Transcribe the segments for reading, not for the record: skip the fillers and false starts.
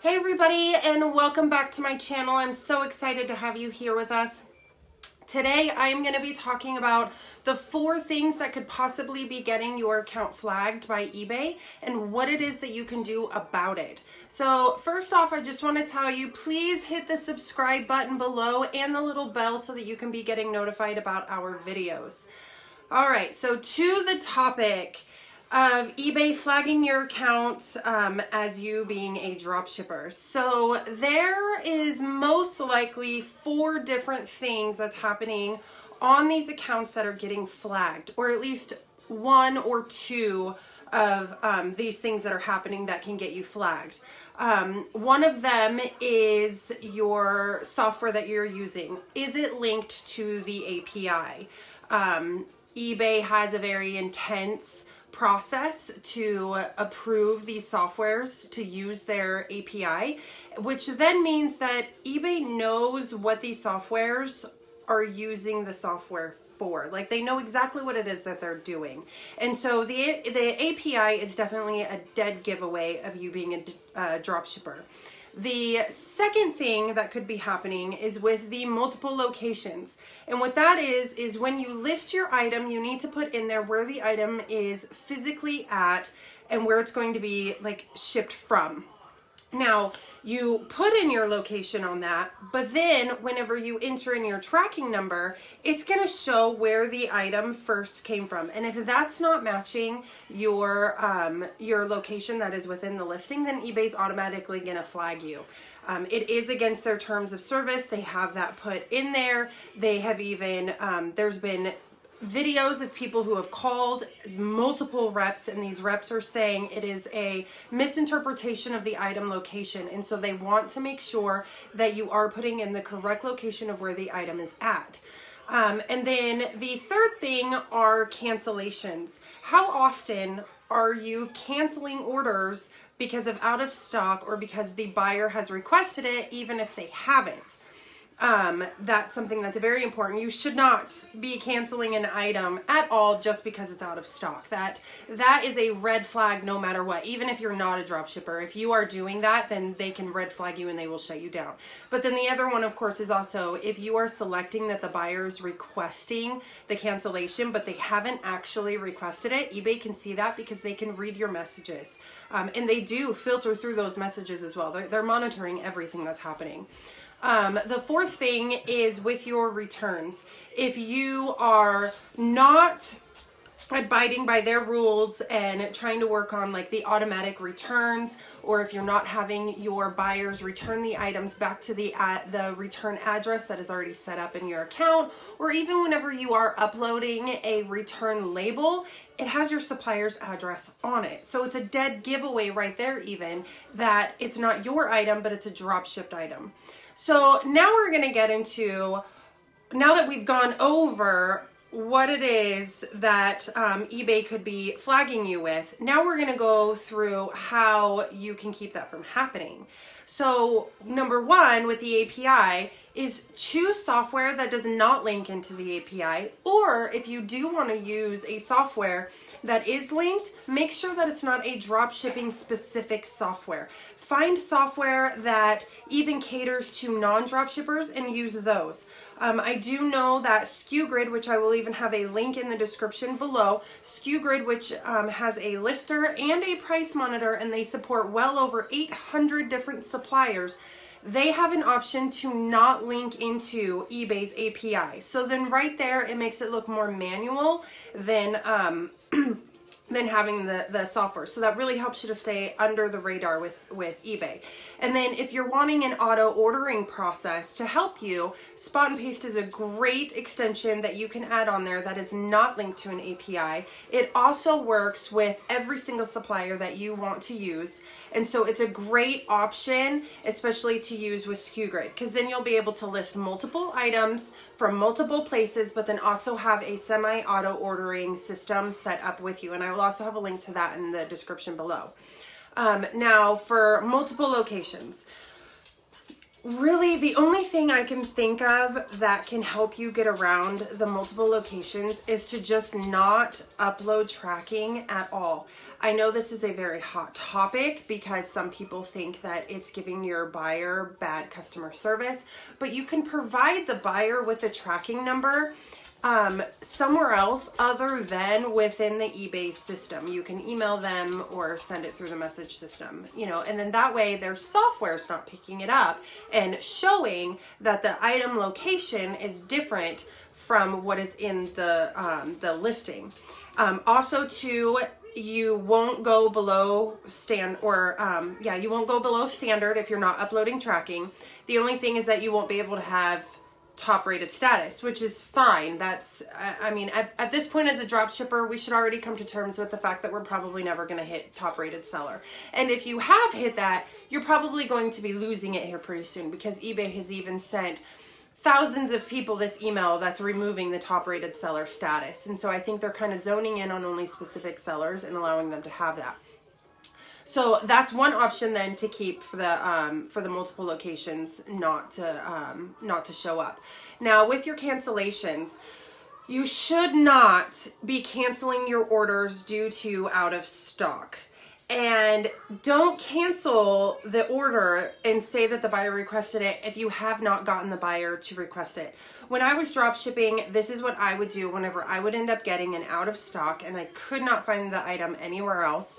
Hey everybody, and welcome back to my channel. I'm so excited to have you here with us. Today I'm going to be talking about the 4 things that could possibly be getting your account flagged by eBay and what it is that you can do about it. So first off, I just want to tell you, please hit the subscribe button below and the little bell so that you can be getting notified about our videos. Alright, so to the topic of eBay flagging your accounts as you being a dropshipper. So there is most likely 4 different things that's happening on these accounts that are getting flagged, or at least 1 or 2 of these things that are happening that can get you flagged. One of them is your software that you're using. Is it linked to the API? eBay has a very intense process to approve these softwares to use their API, which then means that eBay knows what these softwares are using the software for. Like, they know exactly what it is that they're doing. And so the API is definitely a dead giveaway of you being a dropshipper. The second thing that could be happening is with the multiple locations. And what that is when you list your item, you need to put in there where the item is physically at and where it's going to be like shipped from. Now, you put in your location on that, but then whenever you enter in your tracking number, it's going to show where the item first came from. And if that's not matching your location that is within the listing, then eBay's automatically going to flag you. It is against their terms of service. They have that put in there. They have even, there's been videos of people who have called multiple reps, and these reps are saying it is a misinterpretation of the item location, and so they want to make sure that you are putting in the correct location of where the item is at. And then the third thing are cancellations. How often are you canceling orders because of out of stock or because the buyer has requested it even if they haven't? That's something that's very important. You should not be canceling an item at all just because it's out of stock. That is a red flag no matter what. Even if you're not a dropshipper, if you are doing that, then they can red flag you and they will shut you down. But then the other one, of course, is also if you are selecting that the buyer is requesting the cancellation, but they haven't actually requested it, eBay can see that because they can read your messages. And they do filter through those messages as well. They're monitoring everything that's happening. The fourth thing is with your returns. If you are not abiding by their rules and trying to work on like the automatic returns, or if you're not having your buyers return the items back to the return address that is already set up in your account, or even whenever you are uploading a return label, it has your supplier's address on it. So it's a dead giveaway right there even that it's not your item, but it's a drop shipped item. So now we're going to get into, now that we've gone over what it is that eBay could be flagging you with, now we're going to go through how you can keep that from happening. So number 1 with the API is choose software that does not link into the API, or if you do want to use a software that is linked, make sure that it's not a dropshipping specific software. Find software that even caters to non-dropshippers and use those. I do know that Sku Grid, which I will even have a link in the description below, Sku Grid, which has a lister and a price monitor, and they support well over 800 different suppliers. They have an option to not link into eBay's API. So then right there, it makes it look more manual than having the software. So that really helps you to stay under the radar with eBay. And then if you're wanting an auto ordering process to help you, Spot and Paste is a great extension that you can add on there that is not linked to an API. It also works with every single supplier that you want to use. And so it's a great option, especially to use with Sku Grid, because then you'll be able to list multiple items from multiple places, but then also have a semi-auto ordering system set up with you. And I will also have a link to that in the description below. Now for multiple locations, really, the only thing I can think of that can help you get around the multiple locations is to just not upload tracking at all. I know this is a very hot topic because some people think that it's giving your buyer bad customer service, but you can provide the buyer with a tracking number somewhere else other than within the eBay system. You can email them or send it through the message system, you know, and then that way their software is not picking it up and showing that the item location is different from what is in the listing. Also too, you won't go below you won't go below standard if you're not uploading tracking. The only thing is that you won't be able to have top rated status, which is fine. That's, I mean, at this point as a drop shipper, we should already come to terms with the fact that we're probably never going to hit top rated seller. And if you have hit that, you're probably going to be losing it here pretty soon, because eBay has even sent thousands of people this email that's removing the top rated seller status. And so I think they're kind of zoning in on only specific sellers and allowing them to have that. So that's one option then to keep for the multiple locations not to show up. Now with your cancellations, you should not be canceling your orders due to out of stock. And don't cancel the order and say that the buyer requested it if you have not gotten the buyer to request it. When I was drop shipping, this is what I would do whenever I would end up getting an out of stock and I could not find the item anywhere else.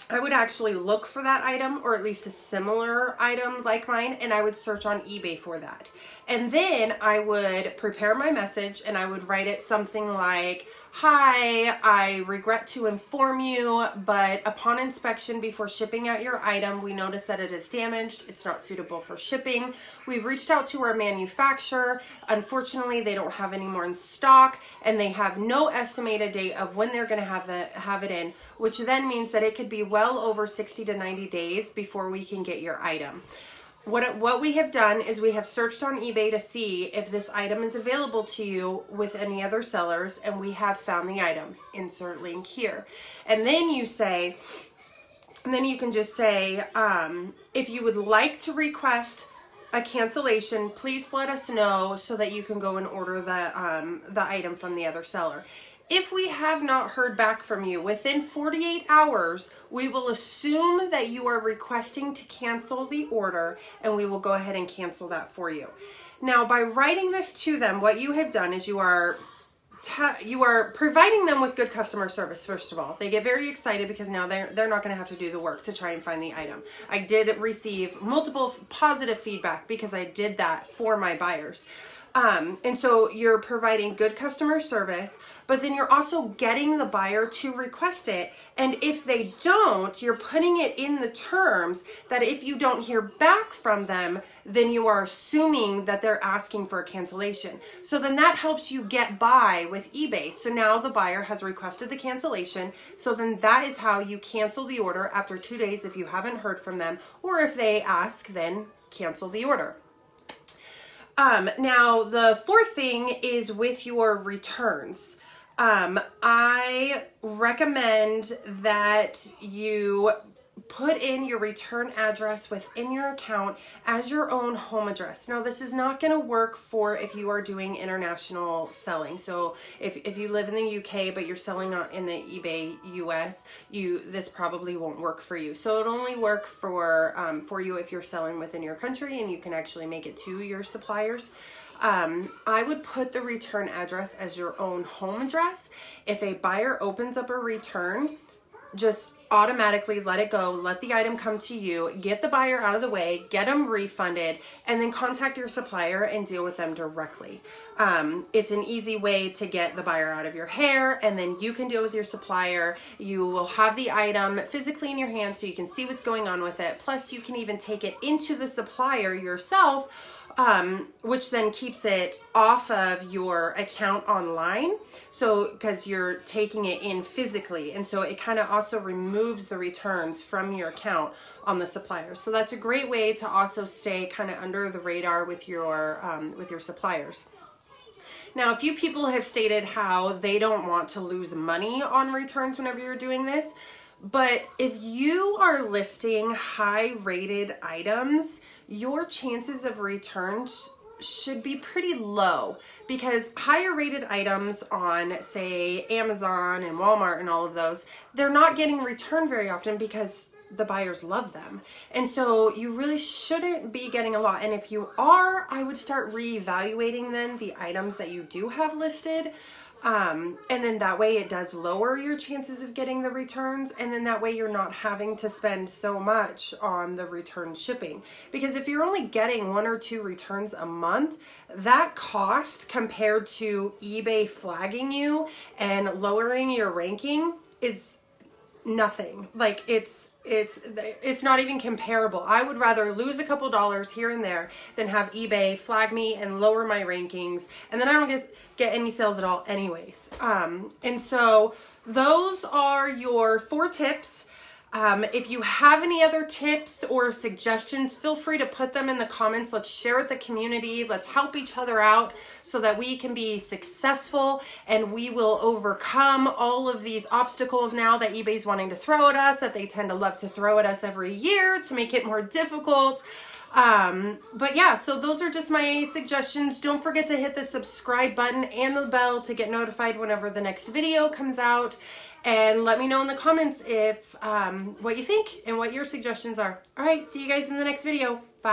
I would actually look for that item, or at least a similar item like mine, and I would search on eBay for that. And then I would prepare my message and I would write it something like, "Hi, I regret to inform you, but upon inspection before shipping out your item, we noticed that it is damaged. It's not suitable for shipping. We've reached out to our manufacturer. Unfortunately, they don't have any more in stock, and they have no estimated date of when they're going to have it in, which then means that it could be well over 60 to 90 days before we can get your item." What we have done is we have searched on eBay to see if this item is available to you with any other sellers, and we have found the item. Insert link here. And then you can just say, if you would like to request a cancellation, please let us know so that you can go and order the item from the other seller. If we have not heard back from you within 48 hours, we will assume that you are requesting to cancel the order, and we will go ahead and cancel that for you. Now, by writing this to them, what you have done is you are providing them with good customer service. First of all, they get very excited because now they're not going to have to do the work to try and find the item. I did receive multiple positive feedback because I did that for my buyers. And so you're providing good customer service, but then you're also getting the buyer to request it. And if they don't, you're putting it in the terms that if you don't hear back from them, then you are assuming that they're asking for a cancellation. So then that helps you get by with eBay. So now the buyer has requested the cancellation. So then that is how you cancel the order after 2 days if you haven't heard from them, or if they ask, then cancel the order. Now the fourth thing is with your returns. I recommend that you put in your return address within your account as your own home address. Now, this is not going to work for if you are doing international selling. So if you live in the UK, but you're selling in the eBay US, this probably won't work for you. So it'll only work for you if you're selling within your country and you can actually make it to your suppliers. I would put the return address as your own home address. If a buyer opens up a return, just automatically let it go, let the item come to you, get the buyer out of the way, get them refunded, and then contact your supplier and deal with them directly. It's an easy way to get the buyer out of your hair, and then you can deal with your supplier. You will have the item physically in your hand so you can see what's going on with it. Plus, you can even take it into the supplier yourself, which then keeps it off of your account online. So, because you're taking it in physically. And so it kind of also removes the returns from your account on the supplier. So that's a great way to also stay kind of under the radar with your suppliers. Now, a few people have stated how they don't want to lose money on returns whenever you're doing this. But if you are listing high rated items, your chances of returns should be pretty low, because higher rated items on, say, Amazon and Walmart and all of those, they're not getting returned very often because the buyers love them. And so you really shouldn't be getting a lot. And if you are, I would start reevaluating then the items that you do have listed. And then that way it does lower your chances of getting the returns. And then that way you're not having to spend so much on the return shipping. Because if you're only getting 1 or 2 returns a month, that cost compared to eBay flagging you and lowering your ranking is nothing. Like it's not even comparable. I would rather lose a couple dollars here and there than have eBay flag me and lower my rankings, and then I don't get any sales at all anyways. And so those are your 4 tips. If you have any other tips or suggestions, feel free to put them in the comments. Let's share with the community. Let's help each other out so that we can be successful and we will overcome all of these obstacles now that eBay's wanting to throw at us, that they tend to love to throw at us every year to make it more difficult. But yeah, so those are just my suggestions. Don't forget to hit the subscribe button and the bell to get notified whenever the next video comes out. And let me know in the comments if what you think and what your suggestions are. All right, see you guys in the next video. Bye.